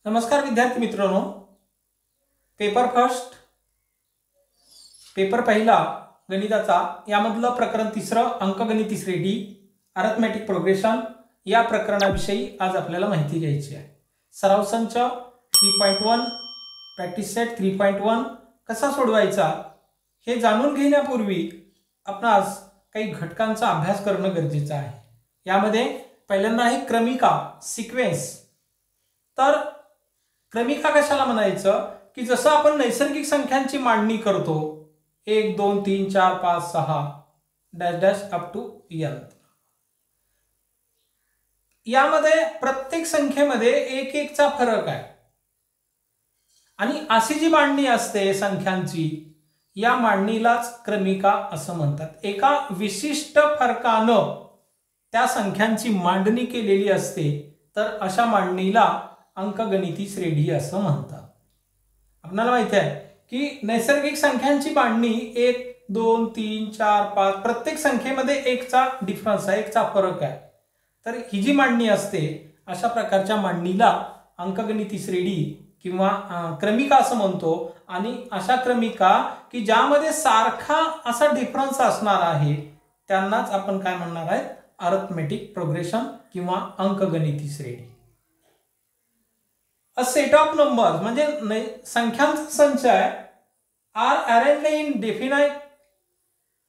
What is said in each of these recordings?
नमस्कार विद्यार्थी मित्रांनो, पेपर फर्स्ट पेपर पहिला गणिताचा यामधलं प्रकरण तिसरं अंकगणित तिसरे डी अरिथमेटिक प्रोग्रेशन या प्रकरणाविषयी आज आपल्याला माहिती घ्यायची आहे। सराव संच 3.1 प्रॅक्टिस सेट 3.1 कसा सोडवायचा हे जाणून घेण्यापूर्वी आपणास काही घटकांचा अभ्यास करणं गरजेचं आहे। यामध्ये पहिल्यांदा आहे क्रमिका सिक्वेन्स। तर क्रमिका कशाला म्हणायचं की जसं आपण नैसर्गिक संख्यांची मांडणी करतो 1 2 3 4 5 6 dash dash up to n, यामध्ये प्रत्येक संख्येमध्ये एक एकचा फरक आहे आणि अशी जी मांडणी असते संख्यांची या मांडणीलाच क्रमिका असं म्हणतात। एका विशिष्ट फरकानं त्या संख्यांची मांडणी केलेली असते तर अशा मांडणीला अंकगणिती श्रेणी असं म्हणतात। आपल्याला माहिती आहे की नैसर्गिक संख्यांची मांडणी 1 2 3 4 5 प्रत्येक संख्येमध्ये एकचा डिफरन्स आहे, एकचा फरक आहे। तर ही जी मांडणी असते अशा प्रकारच्या मांडणीला अंकगणिती श्रेणी किंवा क्रमिका असं म्हणतो। आणि अशा क्रमिका की ज्यामध्ये सारखा असा डिफरन्स असणार आहे त्यांनाच आपण काय म्हणणार आहे, अरिथमेटिक प्रोग्रेशन किंवा अंकगणिती श्रेणी। A set of numbers म्हणजे संख्यांचा संच आहे are arranged in definite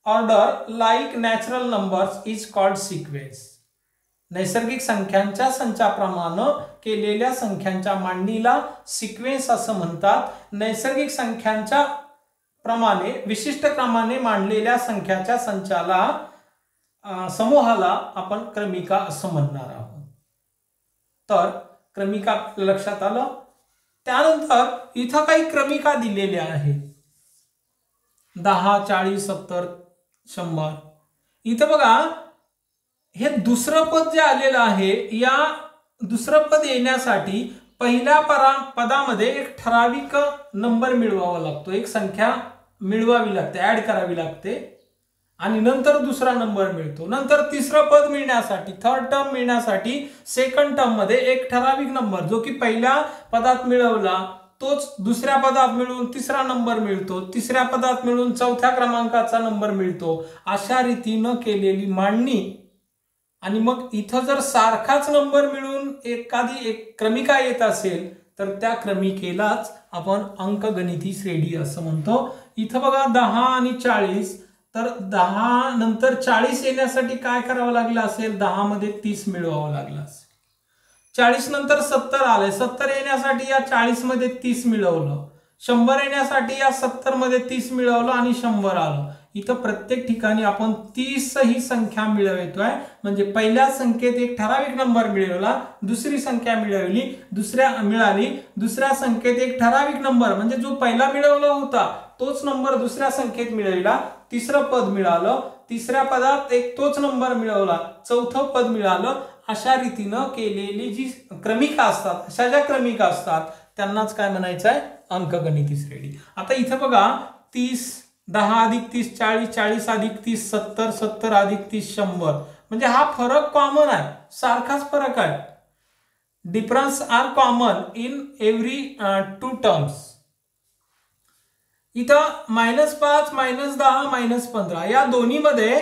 order like natural numbers is called sequence। नैसर्गिक संख्यांच्या संचाप्रमाणे केलेल्या संख्यांच्या मांडणीला सिक्वेन्स असं म्हणतात। नैसर्गिक संख्यांच्या प्रमाणे विशिष्ट क्रमाने मांडलेल्या संख्याच्या संचाला समूहाला आपण क्रमिका असं म्हणणार आहोत। तर क्रमिका लक्षात आलं। त्यानंतर इथं काही क्रमिका दिलेल्या आहेत 10 40 70 100। इथं बघा हे दुसरं पद जे आलेलं आहे या दुसरं पद येण्यासाठी पहिल्या पदामध्ये एक ठराविक नंबर मिळवावा लागतो, एक संख्या मिळवावी लागते, ऍड करावी लागते आणि नंतर दुसरा नंबर मिळतो। नंतर तिसरं पद मिळण्यासाठी थर्ड टर्म मिळण्यासाठी सेकंड टर्म मध्ये एक ठराविक नंबर जो की पहिल्या पदात मिळवला तोच दुसऱ्या पदात मिळून तिसरा नंबर मिळतो, तिसऱ्या पदात मिळून चौथ्या क्रमांकाचा नंबर मिळतो। अशा रीतीनं केलेली मांडणी आणि मग इथं जर सारखाच नंबर मिळून एखादी एक क्रमिका येत असेल तर त्या क्रमिकेलाच आपण अंकगणिती श्रेणी असं म्हणतो। इथं बघा 10 आणि 40, तर 10 नंतर 40 येण्यासाठी काय करावं लागलं असेल, 10 मध्ये 30 मिळवावं लागलं असेल। 40 नंतर 70 आले, 70 येण्यासाठी या 40 मध्ये 30 मिळवलं, 100 येण्यासाठी या 70 मध्ये 30 मिळवलं आणि 100 आलं। इथं प्रत्येक ठिकाणी आपण 30 ही संख्या मिळवतोय, म्हणजे पहिल्या संख्येत एक ठराविक नंबर मिळवला, दुसरी संख्या मिळवली, दुसऱ्या संख्येत एक ठराविक नंबर म्हणजे जो पहिला मिळवला होता तोच नंबर दुसऱ्या संख्येत मिळवला, तिसरं पद मिळालं, तिसऱ्या पदात एक तोच नंबर मिळवला, चौथं पद मिळालं। अशा रीतीनं केलेली जी क्रमिका असतात, अशा ज्या क्रमिका असतात त्यांनाच काय म्हणायचं आहे, अंकगणिती श्रेणी। आता इथं बघा 30 10 अधिक 30 40 40 अधिक 30 70 70 अधिक 30 100, म्हणजे हा फरक कॉमन आहे, सारखाच फरक आहे। Difference are common in every two terms. इथं -5 -10 -15 या दोन्ही मध्ये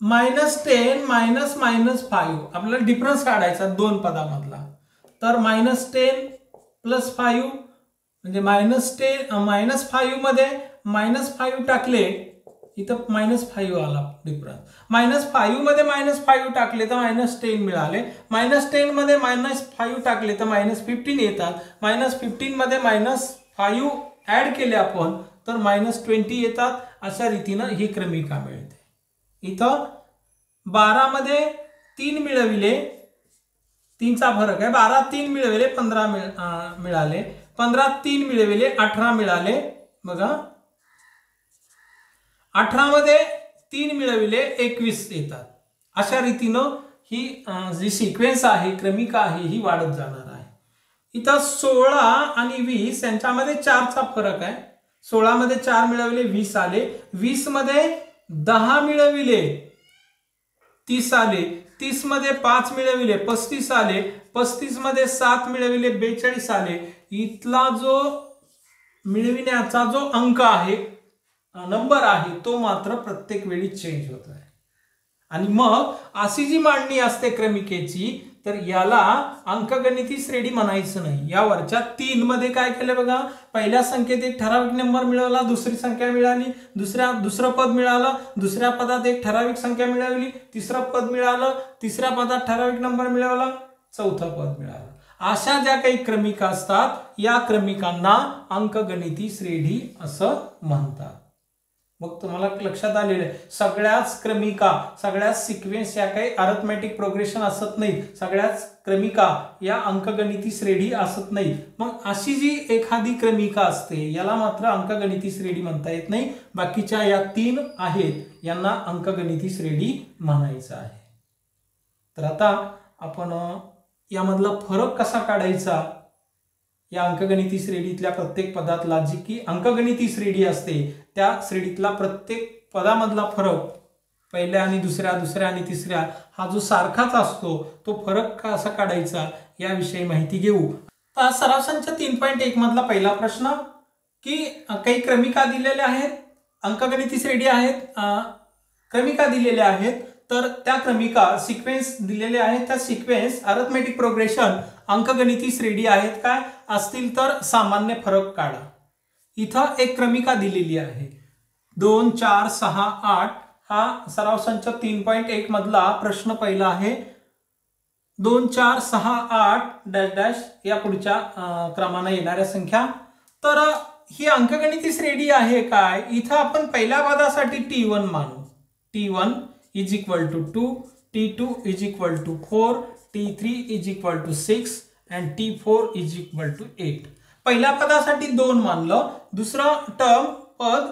-10 -5 आपल्याला डिफरन्स काढायचा दोन पदामधला। तर -10 + 5 म्हणजे -5 मध्ये -5 टाकले, इथं -5 आला डिफरन्स। -5 मध्ये -5 टाकले तर -10 मिळाले, -10 मध्ये -5 टाकले तर -15 येतात, -15 मध्ये -5 ऍड केले आपण तर -20 येतात। अशा रीतीनं ही क्रमिका मिळते। इथं 12 मध्ये 3 मिळविले, 3चा फरक आहे, 12 3 मिळविले 15 मिळाले, 15 3 मिळविले 18 मिळाले। बघा 18 मध्ये 3 मिळविले 21 येतात। अशा रीतीनं ही जी सिक्वेन्स आहे, क्रमिका आहे, ही वाढत जाणार आहे। इथं 16 आणि 20 यांच्यामध्ये 4चा फरक आहे। 16 मध्ये 4 मिळविले 20 आले, 20 मध्ये 10 मिळविले 30 आले, 30 मध्ये 5 मिळविले 35 आले, 35 मध्ये 7 मिळविले 42 आले. इथला जो मिळविण्याचा जो अंक आहे, नंबर आहे, तो मात्र प्रत्येक वेळी चेंज होत आहे. आणि मग अशी जी मांडणी असते क्रमिकेची, तर याला अंकगणिती श्रेणी म्हणायचं नाही. या वरच्या 3 मध्ये काय केलं बघा, पहिल्या संख्येत एक ठराविक नंबर मिळवला, दुसरी संख्या मिळाली, दुसरं पद मिळालं, दुसऱ्या पदात एक ठराविक संख्या मिळवली, तिसरं पद मिळालं, तिसऱ्या पदात ठराविक नंबर मिळवला, चौथं पद मिळालं. अशा ज्या काही क्रमिका असतात, या क्रमिकांना अंकगणिती श्रेणी असं म्हणतात. मग तुम्हाला लक्षात आलेलं आहे, सगळ्याच क्रमिका, सगळ्याच सिक्वेन्स या काही अरिथमेटिक प्रोग्रेशन असत नाही, सगळ्याच क्रमिका या अंकगणिती श्रेणी असत नाही. मग अशी जी एखादी क्रमिका असते, याला मात्र अंकगणिती श्रेणी म्हणता येत नाही. बाकीच्या या 3 आहेत, यांना अंकगणिती श्रेणी म्हणायचं आहे. तर आता आपण यामधला फरक कसा काढायचा, या अंकगणिती श्रेणीतल्या प्रत्येक पदातला जी की अंकगणिती श्रेणी असते, त्या श्रेणीतला प्रत्येक पदामधला फरक, पहिल्या आणि दुसऱ्या, दुसऱ्या आणि तिसऱ्या, हा जो सारखाच असतो, तो फरक कसा काढायचा याविषयी माहिती घेऊ. सराव संच 3.1 मधला पहिला प्रश्न, की काही क्रमिका दिलेल्या आहेत, अंकगणिती श्रेणी आहेत, क्रमिका दिलेल्या आहेत, तर त्या क्रमिका सिक्वेन्स दिलेले आहेत, त्या सिक्वेन्स अरिथमेटिक प्रोग्रेशन अंकगणिती श्रेणी आहेत काय असतील तर सामान्य फरक काढा. इथं एक क्रमिका दिलेली आहे 2 4 6 8. हा सराव संच 3.1 मधला प्रश्न पहिला आहे. 2 4 6 8 डॅश डॅश या पुढच्या क्रमाने येणाऱ्या संख्या. तर ही अंकगणिती श्रेणी आहे काय, इथं आपण पहिल्या पदासाठी T1 मानू. T1 is equal to 2, T2 is equal to 4, T3 is equal to 6 and T4 is equal to 8. पहिल्या पदासाठी 2 मानलं, दुसरं टर्म पद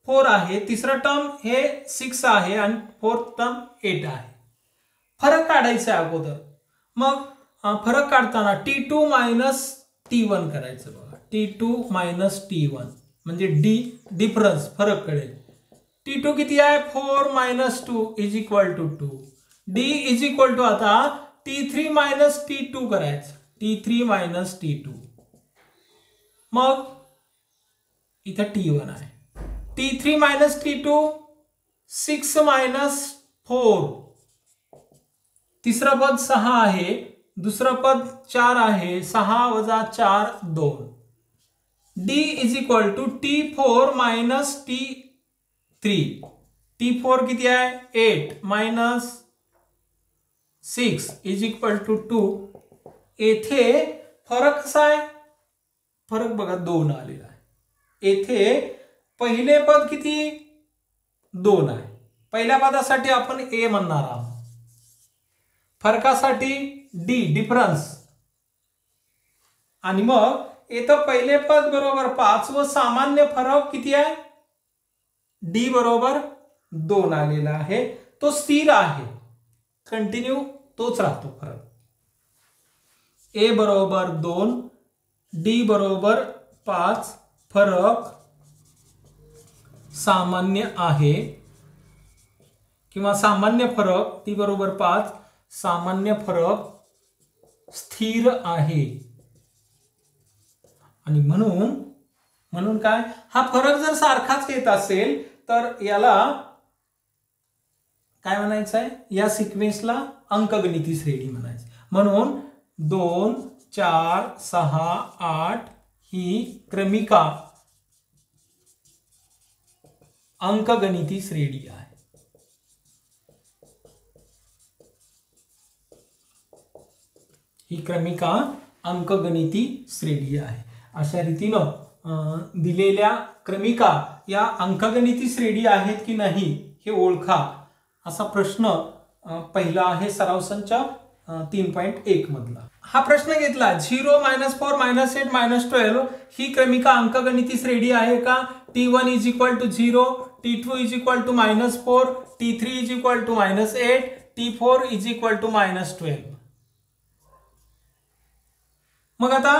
4 आहे, तिसरं टर्म हे 6 आहे आणि फोर्थ टर्म 8 आहे. फरक काढायचा आहे अगोदर. मग फरक काढताना T2 मायनस T1 करायचं बघा. T2 मायनस T1 म्हणजे डिफरन्स, फरक कळेल. T2 किती आहे, 4 minus 2 is equal to 2. D is equal to आता T3 मायनस T2 करायचं. T3 minus T2. मग इथं T1 आहे. T3 minus T2 6 minus 4. तिसरं पद 6 आहे, दुसरं पद 4 आहे, 6 वजा 4 2. D is equal to T4 minus T3. T4 किती आहे, 8 मायनस 6 इज इक्वल टू 2. येथे फरक कसा आहे, फरक बघा 2 आलेला आहे. येथे पहिले पद किती, 2 आहे. पहिल्या पदासाठी आपण A म्हणणार आहोत. फरकासाठी D डिफरन्स. आणि मग येथे पहिले पद बरोबर 5 व सामान्य फरक किती आहे, D बरोबर 2 आलेला आहे. तो स्थिर आहे, कंटिन्यू तोच राहतो फरक. A बरोबर 2, D बरोबर 5, फरक सामान्य आहे किंवा सामान्य फरक T बरोबर 5, सामान्य फरक स्थिर आहे. आणि म्हणून काय, हा फरक जर सारखाच येत असेल तर याला काय म्हणायचं आहे, या सिक्वेन्सला अंकगणिती श्रेणी म्हणायचं. म्हणून 2 4 6 8 ही क्रमिका अंकगणिती श्रेणी आहे. ही क्रमिका अंकगणिती श्रेणी आहे. अशा रीतीनं दिलेल्या क्रमिका या अंकगणिती श्रेणी आहेत की नाही हे ओळखा, असा प्रश्न पहिला आहे सराव संच 3.1 मधला. हा प्रश्न घेतला 0 -4 -8 -12 ही क्रमिका अंकगणिती श्रेणी आहे का. T1 is equal to 0, T2 is equal to -4, T3 is equal to -8, T4 is equal to -12. मग आता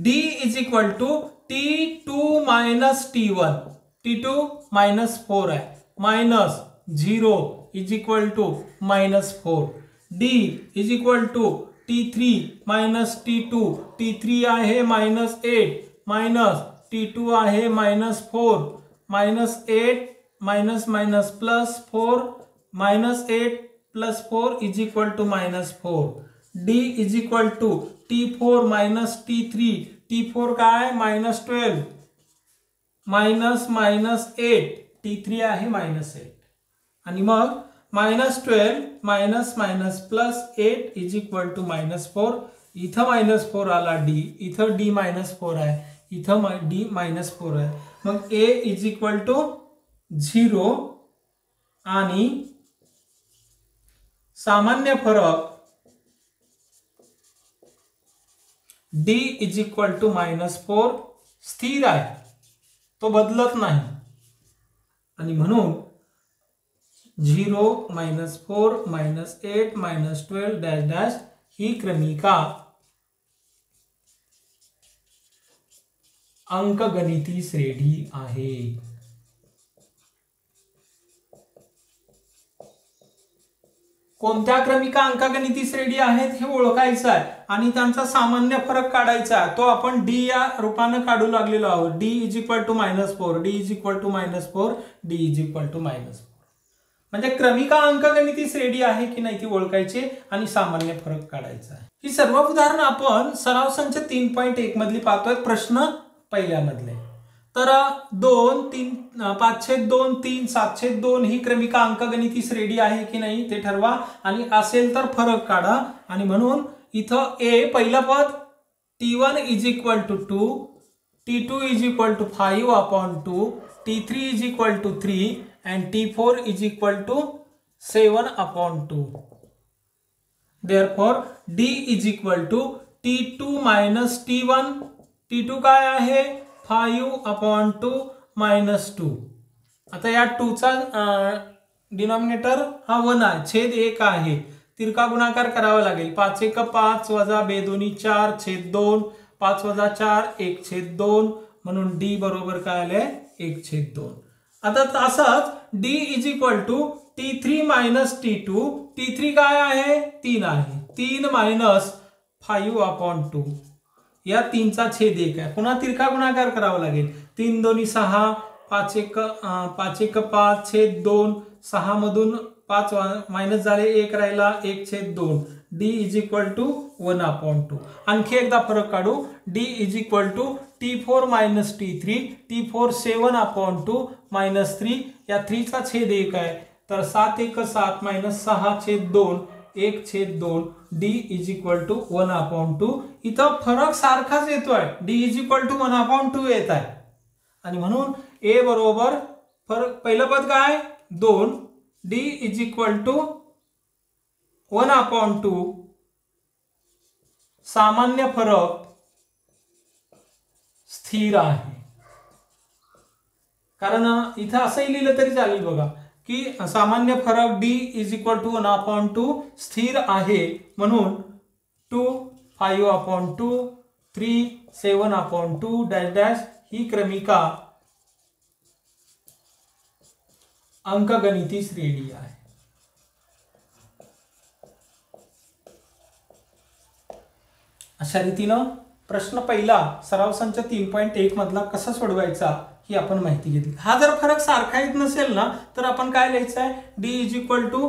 D is equal to T2 minus T1. T2 -4 आहे, -0 is equal to -4. D is equal to T3 minus T2, T3 आहे -8 minus T2 आहे -4 -8 minus minus plus 4 -8 plus 4 is equal to -4. D is equal to T4 minus T3, T4 काय -12 minus -8, T3 आहे -8 आणि मग -12 minus minus plus 8 is equal to -4. इथं -4 आला D, इथं D -4 आहे, इथं डी -4 आहे. मग ए इज इक्वल टू 0 आणि सामान्य फरक डी इज इक्वल टू -4 स्थिर आहे, तो बदलत नाही आणि म्हणून 0 -4 -8 -12 डॅश डॅश ही क्रमिका अंकगणिती श्रेणी आहे. कोणत्या क्रमिका अंकगणिती श्रेणी आहेत हे ओळखायचं आहे आणि त्यांचा सामान्य फरक काढायचा आहे. तो आपण डी या रूपाने काढू लागलेलो आहोत. D is equal to -4, D is equal to -4, D is equal to -4. म्हणजे क्रमिका अंकगणिती श्रेणी आहे की नाही ती ओळखायची आणि सामान्य फरक काढायचा आहे. ही सर्व उदाहरणं आपण सराव संच 3.1 मधली पाहतोय. प्रश्न पहिल्यामधले तर 2, 3, 5/2, 3, 7/2 ही क्रमिका अंकगणिती श्रेणी आहे की नाही ते ठरवा आणि असेल तर फरक काढा. आणि म्हणून इथं ए पहिलं पद T1 is equal to 2, T2 is equal to 5/2, T3 is equal to 3 and T4 is equal to 7/2. Therefore D is equal to T2 minus T1. T2 काय आहे 5/2 minus 2. आता या 2 चा डिनॉमिनेटर हा 1 आहे, छेद 1 आहे, तिरका गुणाकार करावा लागेल. 5 1 5 वजा 2 2 4 छेद 2, 5 वजा 4 1/2 म्हणून D बरोबर काय आले 1/2. आता असंच D is equal to T3 minus T2. T3 काय आहे 3 आहे, 3 मायनस 5/2 या 3 चा छेद 1 आहे. पुन्हा तिरका गुणाकार करावा लागेल. 3 2 6 5 1 5 छेद 2, 6 मधून 5 मायनस झाले 1 राहिला 1/2. D is equal to 1/2. आणखी एकदा फरक काढू. D is equal to T4 minus T3, T4 7/2 minus 3 या 3 चा छेद 1 आहे तर 7 1 7 minus 6/2 1/2. D is equal to 1/2. इथं फरक सारखाच येतोय, D इज इक्वल टू 1/2 येत आहे आणि म्हणून A बरोबर फरक पहिलं पद काय 2, D इज इक्वल टू 1/2 सामान्य फरक स्थिर आहे. कारण इथं असंही लिहिलं तरी चालेल बघा की सामान्य फरक D इज इक्वल टू 1/2 स्थिर आहे. म्हणून 2 5/2 3 7/2 डॅश डॅश ही क्रमिका अंकगणिती श्रेणी आहे. अशा रीतीनं प्रश्न पहिला सराव संच 3.1 मधला कसा सोडवायचा ही आपण माहिती घेतली. हा जर फरक सारखा येत नसेल ना तर आपण काय लिहायचं आहे D इज इक्वल टू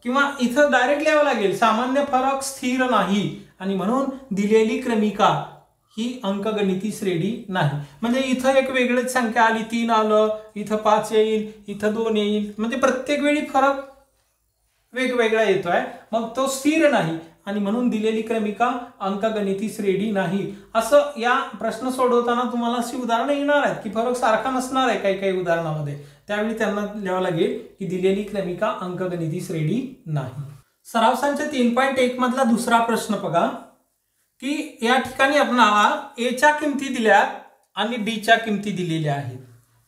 किंवा इथं डायरेक्ट लिहावं लागेल सामान्य फरक स्थिर नाही आणि म्हणून दिलेली क्रमिका ही अंकगणिती श्रेणी नाही. म्हणजे इथं एक वेगळीच संख्या आली 3 आलं, इथं 5 येईल, इथं 2 येईल, म्हणजे प्रत्येक वेळी फरक वेगवेगळा येतोय, मग तो स्थिर नाही आणि म्हणून दिलेली क्रमिका अंकगणिती श्रेणी नाही. असं या प्रश्न सोडवताना तुम्हाला अशी उदाहरणं येणार आहेत की फरक सारखा नसणार आहे काही काही उदाहरणामध्ये, त्यावेळी त्यांना लिहावं लागेल की दिलेली क्रमिका अंकगणिती श्रेणी नाही. सराव संच 3.1 मधला दुसरा प्रश्न बघा की या ठिकाणी आपल्याला A च्या किमती दिल्यात आणि D च्या किमती दिलेल्या आहेत.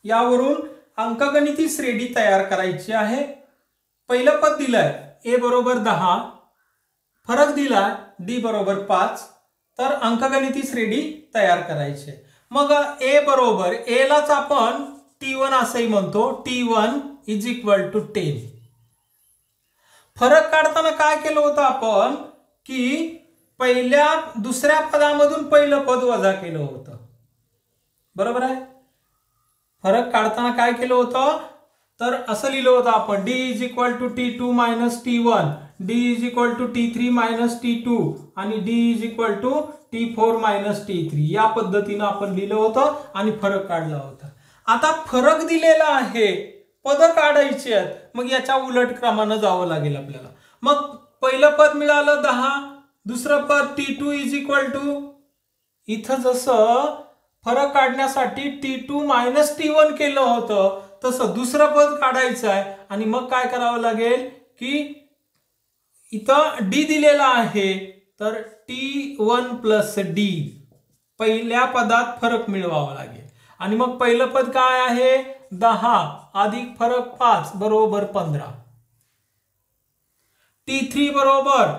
यावरून अंकगणिती श्रेणी तयार करायची आहे. पहिलं पद दिलंय A बरोबर 10, फरक दिला D बरोबर 5, तर अंकगणिती श्रेणी तयार करायची. मग A बरोबर A लाच आपण T1 असंही म्हणतो, T1 इज इक्वल टू 10. फरक काढताना काय केलं होतं आपण की दुसऱ्या पदामधून पहिलं पद वजा केलं होतं, बरोबर आहे. फरक काढताना काय केलं होतं तर असं लिहिलं होतं आपण D is equal to T2 minus T1, D is equal to T3 minus T2 आणि D is equal to T4 minus T3. या पद्धतीनं आपण लिहिलं होतं आणि फरक काढला होता. आता फरक दिलेला आहे, पद काढायची आहेत, मग याच्या उलट क्रमानं जावं लागेल आपल्याला. मग पहिलं पद मिळालं 10, दुसरं पद T2 इज इक्वल टू, इथं जसं फरक काढण्यासाठी T2 मायनस T1 केलं होतं तसं दुसरं पद काढायचं आहे आणि मग काय करावं लागेल की इथं डी दिलेला आहे तर T1 प्लस डी पहिल्या पदात फरक मिळवावा लागेल आणि मग पहिलं पद काय आहे 10 अधिक फरक 5 बरोबर 15. T3 बरोबर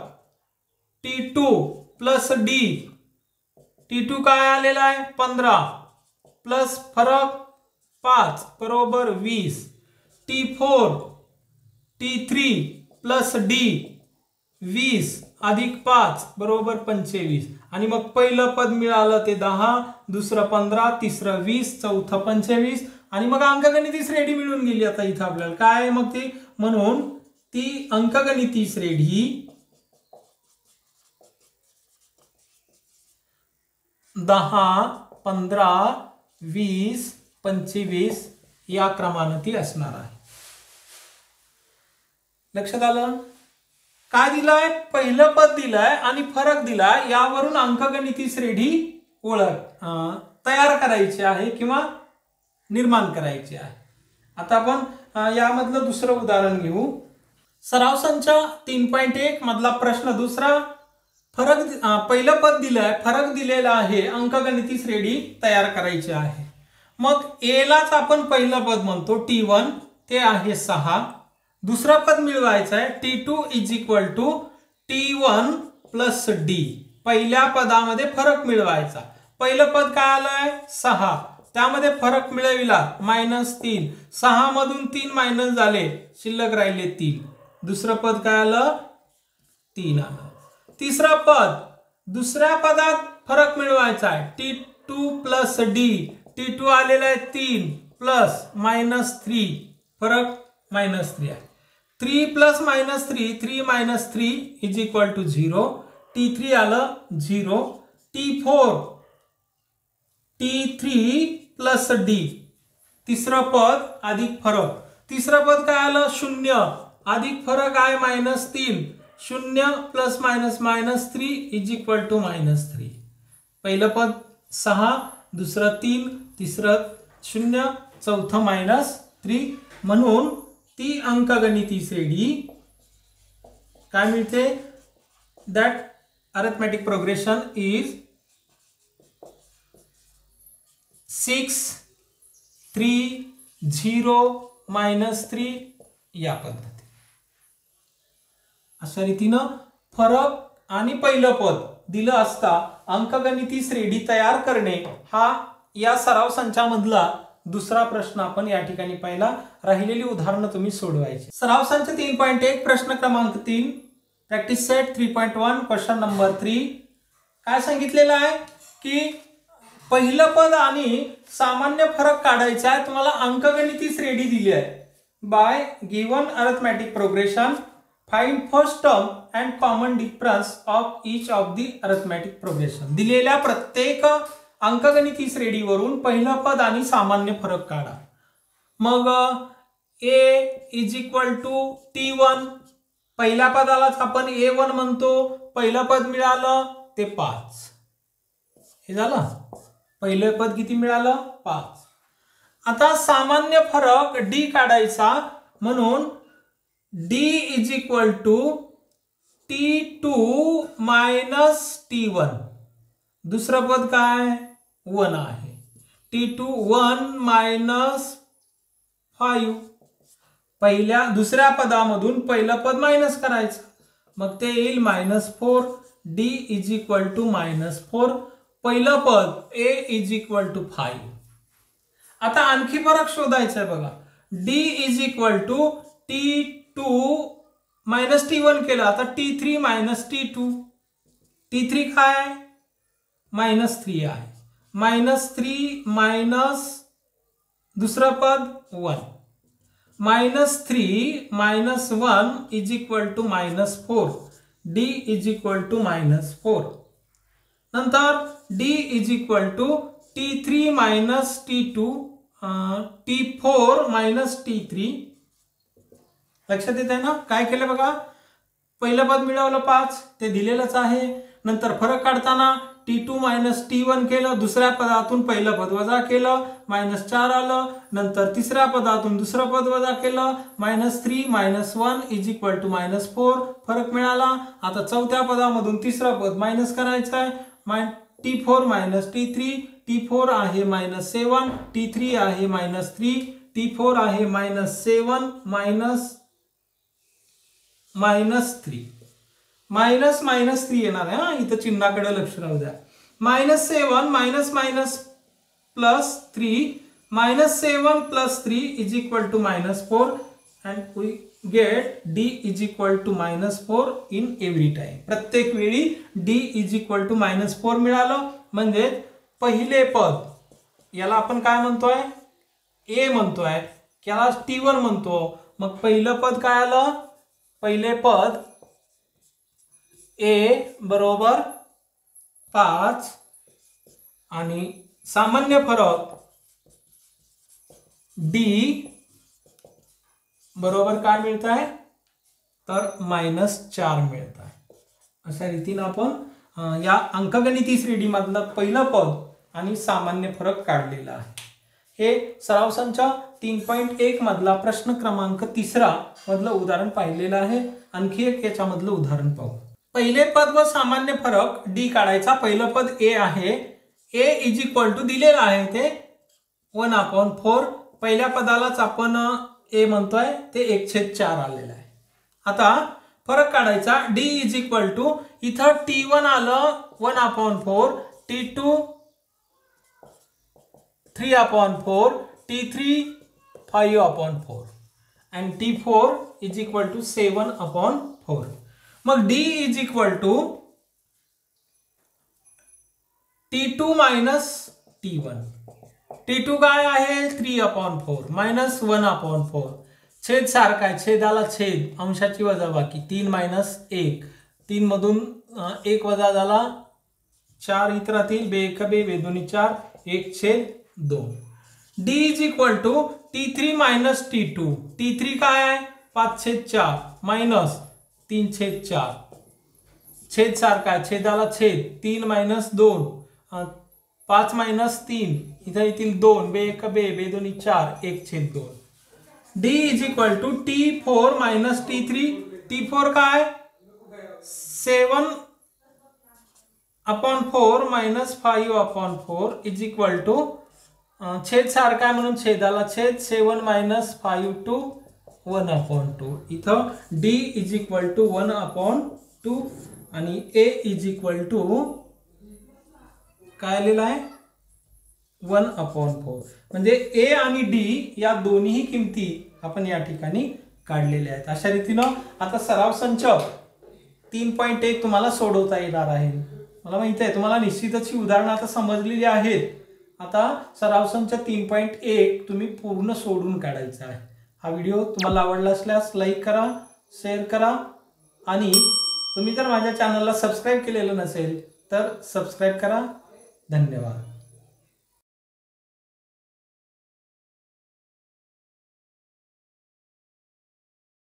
T2 प्लस डी, T2 काय आलेला आहे 15 प्लस फरक 5 बरोबर 20. T4 T3 प्लस डी 20 अधिक 5 बरोबर 25 आणि मग पहिलं पद मिळालं ते 10, दुसरं 15, तिसरं 20, चौथं 25 आणि मग अंकगणिती श्रेणी मिळून गेली. आता इथं आपल्याला काय मग ती म्हणून ती अंकगणिती श्रेणी 10, 15, 20, 25 या क्रमाने ती असणार आहे. लक्षात आलं. काय दिलंय पहिलं पद दिलंय आणि फरक दिलाय, यावरून अंकगणिती श्रेणी ओळख तयार करायची आहे किंवा निर्माण करायची आहे. आता आपण यामधलं दुसरं उदाहरण घेऊ. सराव संच 3.1 मधला प्रश्न दुसरा. फरक पहिलं पद दिलंय, फरक दिलेला आहे, अंकगणिती श्रेणी तयार करायची आहे. मग ए लाच आपण पहिलं पद म्हणतो T1 ते आहे 6. दुसरं पद मिळवायचं आहे T2 is equal to T1 plus D. पहिल्या पदामध्ये फरक मिळवायचा. पहिलं पद काय आलंय 6, त्यामध्ये फरक मिळविला -3. 6 मधून 3 मायनस झाले, शिल्लक राहिले 3. दुसरं पद काय आलं 3 आलं. तिसरं पद दुसऱ्या पदात फरक मिळवायचा आहे T2 प्लस डी. T2 आलेला आहे 3 प्लस -3 फरक -3 आहे. 3 plus -3 3 minus 3 is equal to 0. T3 आलं 0. T4 T3 plus D. तिसरं पद अधिक फरक. तिसरं पद काय आलं 0 अधिक फरक आहे -3. 0 प्लस -3 इज इक्वल टू -3. पहिलं पद 6, दुसरं 3, तिसरं 0, चौथं -3. म्हणून ती अंकगणिती श्रेणी काय मिळते दॅट अरिथमेटिक प्रोग्रेशन इज 6 3 0 -3 या पद्धती. अशा रीतीनं फरक आणि पहिलं पद दिलं असता अंकगणिती श्रेणी तयार करणे हा या सराव संचामधला दुसरा प्रश्न आपण या ठिकाणी पाहिला. राहिलेली उदाहरणं तुम्ही सोडवायची. सराव संच 3.1 प्रश्न क्रमांक 3 प्रॅक्टिस सेट 3.1 क्वेश्चन नंबर 3. काय सांगितलेलं आहे की पहिलं पद आणि सामान्य फरक काढायचा आहे. तुम्हाला अंकगणिती श्रेणी दिली आहे. Bye given arithmetic progression find first term and common difference of each of the arithmetic progression. दिलेल्या प्रत्येक अंकगणिती श्रेणीवरून पहिलं पद आणि सामान्य फरक काढा. मग ए इज इक्वल टू T1. पहिल्या पदालाच आपण A1 म्हणतो. पहिलं पद मिळालं ते 5. हे झालं. पहिलं पद किती मिळालं 5. आता सामान्य फरक डी काढायचा म्हणून D is equal to T2 minus T1. दुसरं पद काय 1 आहे. T2 1 minus 5. दुसऱ्या पदामधून पहिलं पद मायनस करायचं मग ते येईल -4. D is equal to -4. पहिलं पद ए इज इक्वल टू 5. आता आणखी फरक शोधायचा आहे बघा. D is equal to T2 minus T1 केलं, आता T3 मायनस T2, T3 काय आहे -3 आहे, -3 मायनस दुसरं पद 1, -3 minus 1 is equal to -4, D is equal to -4. नंतर D is equal to T3 minus T2, T4 minus T3. लक्षात येत आहे ना काय केलं बघा, पहिलं पद मिळवलं 5, ते दिलेलंच आहे. नंतर फरक काढताना T2 मायनस T1 केलं, दुसऱ्या पदातून पहिलं पद वजा केलं, -4 आलं. नंतर तिसऱ्या पदातून दुसरं पद वजा केलं, -3 मायनस 1 इज इक्वल टू -4, फरक मिळाला. आता चौथ्या पदामधून तिसरं पद मायनस करायचं आहे, T4 मायनस T3, T4 आहे -7, T3 आहे -3, T4 आहे -7 -3, -3 येणार आहे. हा इथं चिन्हाकडे लक्ष राहू द्या. -7 minus plus 3, -7 plus 3 is equal to -4 and we get D is equal to -4 in every time. प्रत्येक वेळी D इज इक्वल टू -4 मिळालं. म्हणजे पहिले पद याला आपण काय म्हणतोय, A म्हणतोय, याला T1 म्हणतो. मग पहिलं पद काय आलं, पहिले पद A बरोबर 5 आणि सामान्य फरक D बरोबर काय मिळत आहे तर -4 मिळत आहे. अशा रीतीने आपण या अंकगणिती श्रेणी मधलं पहिलं पद आणि सामान्य फरक काढलेला आहे. हे सराव संच 3.1 मधला प्रश्न क्रमांक 3 मधलं उदाहरण पाहिलेलं आहे. आणखी एक याच्यामधलं उदाहरण पाहू. पहिले पद व सामान्य फरक D काढायचा. पहिलं पद A आहे, A इज इक्वल टू दिलेलं आहे ते 1/4. पहिल्या पदालाच आपण A म्हणतोय, ते 1/4 आलेलं आहे. आता फरक काढायचा. D इज इक्वल टू इथं T1 आलं 1/4, T2 3/4, T3 5/4 and T4 is equal to 7/4. मग D is equal to T2 minus T1. T2 काय आहे 3/4 minus 1/4. छेद सारखा आहे, छेदाला छेद, अंशाची वजाबाकी 3 minus 1. 3 मधून 1 वजा झाला 4 इतर राहतील, 2 1 2 2 2 4 1/2. D is equal to T3 minus T2. T3 काय आहे 5/4 minus 3/4. छेद सारखा आहे, छेदाला छेद 3 minus 2 5 minus 3 इथं येतील 2 2 1 2 2 2 4 1/2. D is equal to T4 minus T3. T4 काय 7/4 minus 5/4 is equal to छेद सारखा आहे म्हणून छेदाला छेद 7 minus 5 to 1/2. इथं D is equal to 1/2 आणि A is equal to काय आलेलं आहे 1/4. म्हणजे A आणि D या दोन्ही किमती आपण या ठिकाणी काढलेल्या आहेत. अशा रीतीने आता सराव संच 3.1 तुम्हाला सोडवता येणार आहे. मला माहिती आहे तुम्हाला निश्चितच ही उदाहरणं आता समजलेली आहेत. आता सराव संच 3.1 तुम्ही पूर्ण सोडून काढायचा आहे. हा व्हिडिओ तुम्हाला आवडला असल्यास लाईक करा, शेअर करा आणि तुम्ही जर माझ्या चॅनलला सबस्क्राइब केलेलं नसेल तर सबस्क्राइब करा. धन्यवाद.